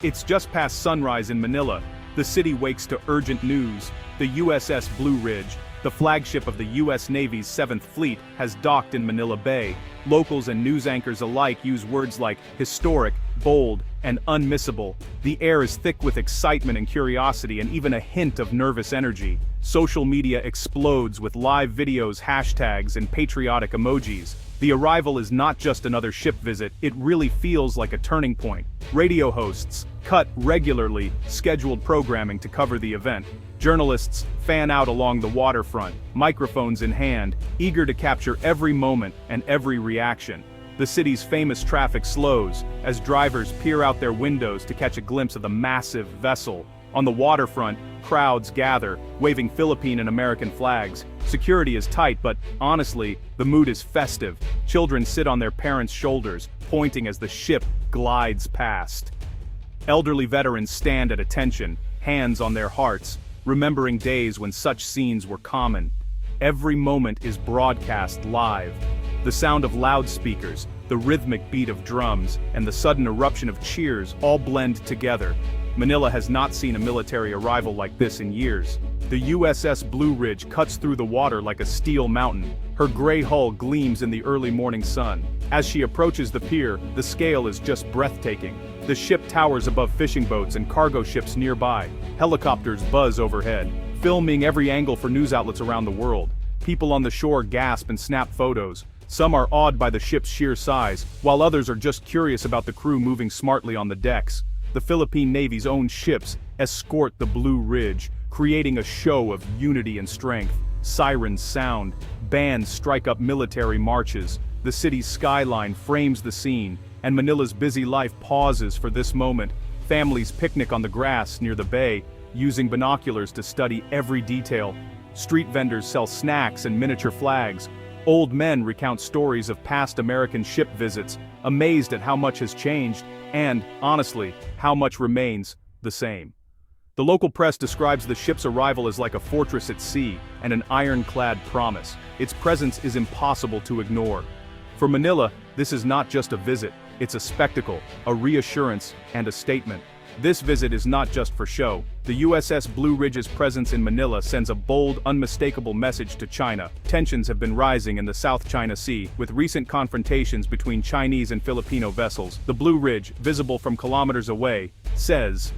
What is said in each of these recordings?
It's just past sunrise in Manila. The city wakes to urgent news. The USS Blue Ridge, the flagship of the U.S. Navy's 7th Fleet, has docked in Manila Bay. Locals and news anchors alike use words like historic, bold, and unmissable. The air is thick with excitement and curiosity and even a hint of nervous energy. Social media explodes with live videos, hashtags, and patriotic emojis. The arrival is not just another ship visit, it really feels like a turning point. Radio hosts cut regularly scheduled programming to cover the event. Journalists fan out along the waterfront, microphones in hand, eager to capture every moment and every reaction. The city's famous traffic slows as drivers peer out their windows to catch a glimpse of the massive vessel. On the waterfront, crowds gather, waving Philippine and American flags. Security is tight, but honestly, the mood is festive. Children sit on their parents' shoulders, pointing as the ship glides past. Elderly veterans stand at attention, hands on their hearts, remembering days when such scenes were common. Every moment is broadcast live. The sound of loudspeakers, the rhythmic beat of drums, and the sudden eruption of cheers all blend together. Manila has not seen a military arrival like this in years. The USS Blue Ridge cuts through the water like a steel mountain. Her gray hull gleams in the early morning sun. As she approaches the pier, the scale is just breathtaking. The ship towers above fishing boats and cargo ships nearby. Helicopters buzz overhead, filming every angle for news outlets around the world. People on the shore gasp and snap photos. Some are awed by the ship's sheer size, while others are just curious about the crew moving smartly on the decks. The Philippine Navy's own ships escort the Blue Ridge, creating a show of unity and strength. Sirens sound, bands strike up military marches. The city's skyline frames the scene, and Manila's busy life pauses for this moment. Families picnic on the grass near the bay, using binoculars to study every detail. Street vendors sell snacks and miniature flags. Old men recount stories of past American ship visits, amazed at how much has changed, and, honestly, how much remains the same. The local press describes the ship's arrival as like a fortress at sea and an ironclad promise. Its presence is impossible to ignore. For Manila, this is not just a visit, it's a spectacle, a reassurance, and a statement. This visit is not just for show. The USS Blue Ridge's presence in Manila sends a bold, unmistakable message to China. Tensions have been rising in the South China Sea, with recent confrontations between Chinese and Filipino vessels. The Blue Ridge, visible from kilometers away, says,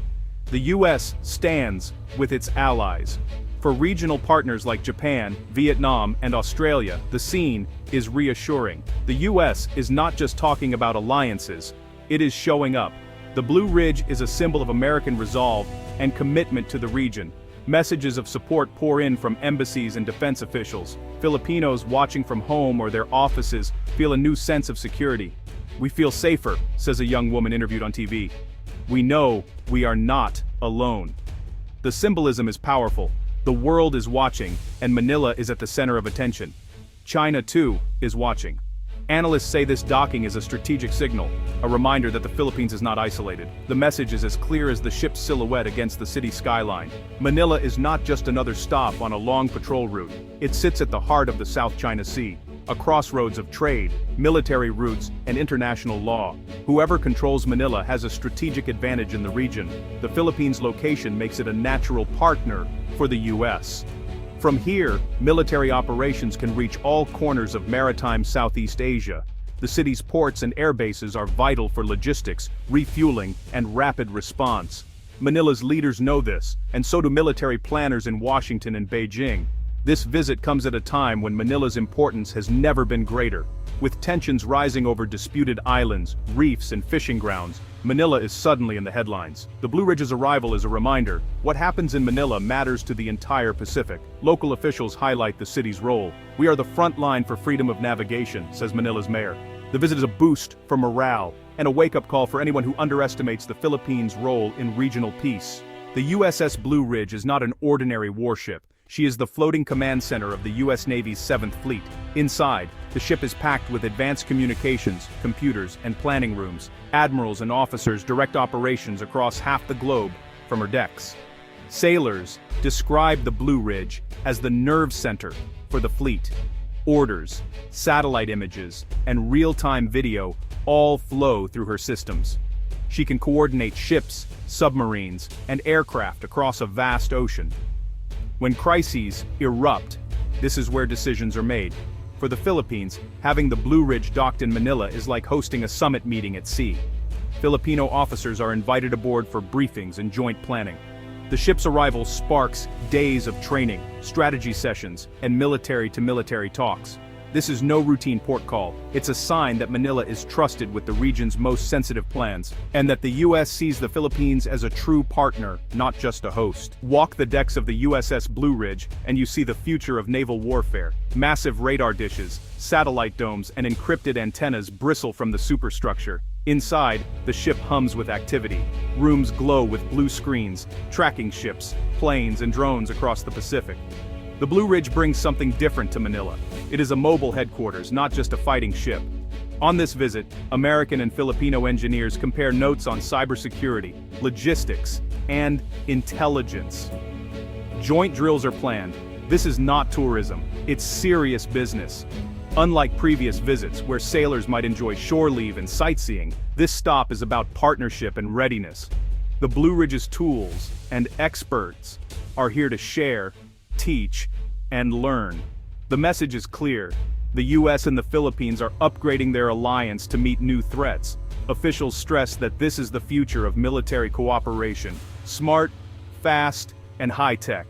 "The US stands with its allies." For regional partners like Japan, Vietnam, and Australia, the scene is reassuring. The US is not just talking about alliances, it is showing up. The Blue Ridge is a symbol of American resolve and commitment to the region. Messages of support pour in from embassies and defense officials. Filipinos watching from home or their offices feel a new sense of security. "We feel safer," says a young woman interviewed on TV. "We know we are not alone." The symbolism is powerful. The world is watching, and Manila is at the center of attention. China, too, is watching. Analysts say this docking is a strategic signal, a reminder that the Philippines is not isolated. The message is as clear as the ship's silhouette against the city skyline. Manila is not just another stop on a long patrol route. It sits at the heart of the South China Sea, a crossroads of trade, military routes, and international law. Whoever controls Manila has a strategic advantage in the region. The Philippines' location makes it a natural partner for the US. From here, military operations can reach all corners of maritime Southeast Asia. The city's ports and air bases are vital for logistics, refueling, and rapid response. Manila's leaders know this, and so do military planners in Washington and Beijing. This visit comes at a time when Manila's importance has never been greater. With tensions rising over disputed islands, reefs, and fishing grounds, Manila is suddenly in the headlines. The Blue Ridge's arrival is a reminder: what happens in Manila matters to the entire Pacific. Local officials highlight the city's role. "We are the front line for freedom of navigation," says Manila's mayor. The visit is a boost for morale, and a wake-up call for anyone who underestimates the Philippines' role in regional peace. The USS Blue Ridge is not an ordinary warship. She is the floating command center of the U.S. Navy's 7th Fleet. Inside, the ship is packed with advanced communications, computers, and planning rooms. Admirals and officers direct operations across half the globe from her decks. Sailors describe the Blue Ridge as the nerve center for the fleet. Orders, satellite images, and real-time video all flow through her systems. She can coordinate ships, submarines, and aircraft across a vast ocean. When crises erupt, this is where decisions are made. For the Philippines, having the Blue Ridge docked in Manila is like hosting a summit meeting at sea. Filipino officers are invited aboard for briefings and joint planning. The ship's arrival sparks days of training, strategy sessions, and military-to-military talks. This is no routine port call. It's a sign that Manila is trusted with the region's most sensitive plans, and that the U.S. sees the Philippines as a true partner, not just a host. Walk the decks of the USS Blue Ridge, and you see the future of naval warfare. Massive radar dishes, satellite domes, and encrypted antennas bristle from the superstructure. Inside, the ship hums with activity. Rooms glow with blue screens, tracking ships, planes, and drones across the Pacific. The Blue Ridge brings something different to Manila. It is a mobile headquarters, not just a fighting ship. On this visit, American and Filipino engineers compare notes on cybersecurity, logistics, and intelligence. Joint drills are planned. This is not tourism, it's serious business. Unlike previous visits, where sailors might enjoy shore leave and sightseeing, this stop is about partnership and readiness. The Blue Ridge's tools and experts are here to share, teach, and learn. The message is clear. The US and the Philippines are upgrading their alliance to meet new threats. Officials stress that this is the future of military cooperation: smart, fast, and high-tech.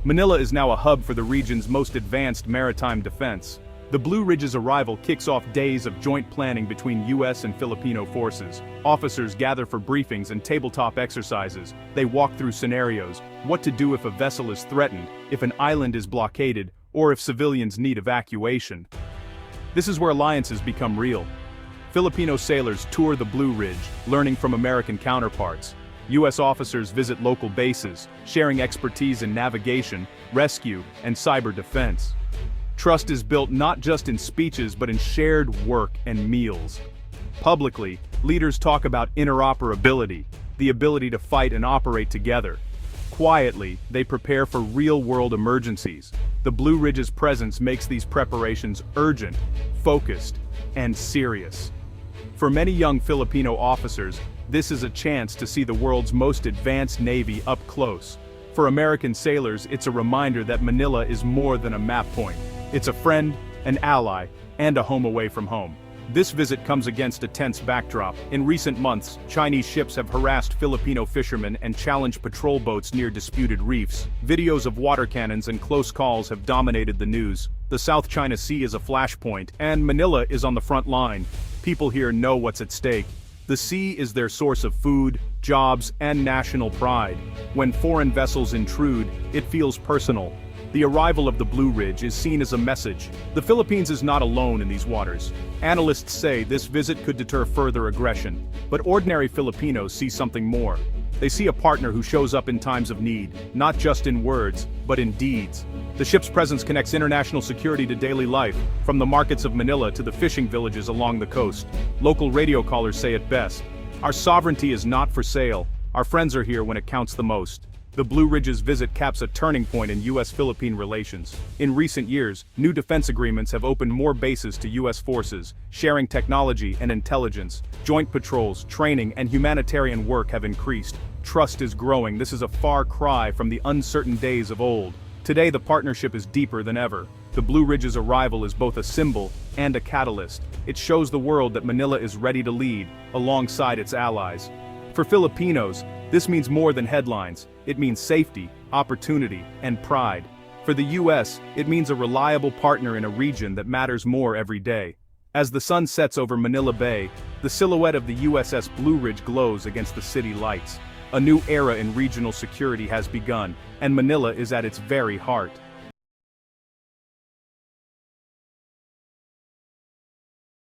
Manila is now a hub for the region's most advanced maritime defense. The Blue Ridge's arrival kicks off days of joint planning between US and Filipino forces. Officers gather for briefings and tabletop exercises. They walk through scenarios: what to do if a vessel is threatened, if an island is blockaded, or if civilians need evacuation. This is where alliances become real. Filipino sailors tour the Blue Ridge, learning from American counterparts. US officers visit local bases, sharing expertise in navigation, rescue, and cyber defense. Trust is built not just in speeches but in shared work and meals. Publicly, leaders talk about interoperability, the ability to fight and operate together. Quietly, they prepare for real-world emergencies. The Blue Ridge's presence makes these preparations urgent, focused, and serious. For many young Filipino officers, this is a chance to see the world's most advanced Navy up close. For American sailors, it's a reminder that Manila is more than a map point. It's a friend, an ally, and a home away from home. This visit comes against a tense backdrop. In recent months, Chinese ships have harassed Filipino fishermen and challenged patrol boats near disputed reefs. Videos of water cannons and close calls have dominated the news. The South China Sea is a flashpoint, and Manila is on the front line. People here know what's at stake. The sea is their source of food, jobs, and national pride. When foreign vessels intrude, it feels personal. The arrival of the Blue Ridge is seen as a message. The Philippines is not alone in these waters. Analysts say this visit could deter further aggression. But ordinary Filipinos see something more. They see a partner who shows up in times of need, not just in words, but in deeds. The ship's presence connects international security to daily life, from the markets of Manila to the fishing villages along the coast. Local radio callers say it best: "Our sovereignty is not for sale. Our friends are here when it counts the most." The Blue Ridge's visit caps a turning point in U.S.-Philippine relations. In recent years, new defense agreements have opened more bases to U.S. forces, sharing technology and intelligence. Joint patrols, training, and humanitarian work have increased. Trust is growing. This is a far cry from the uncertain days of old. Today, the partnership is deeper than ever. The Blue Ridge's arrival is both a symbol and a catalyst. It shows the world that Manila is ready to lead, alongside its allies. For Filipinos, this means more than headlines. It means safety, opportunity, and pride. For the U.S., it means a reliable partner in a region that matters more every day. As the sun sets over Manila Bay, the silhouette of the USS Blue Ridge glows against the city lights. A new era in regional security has begun, and Manila is at its very heart.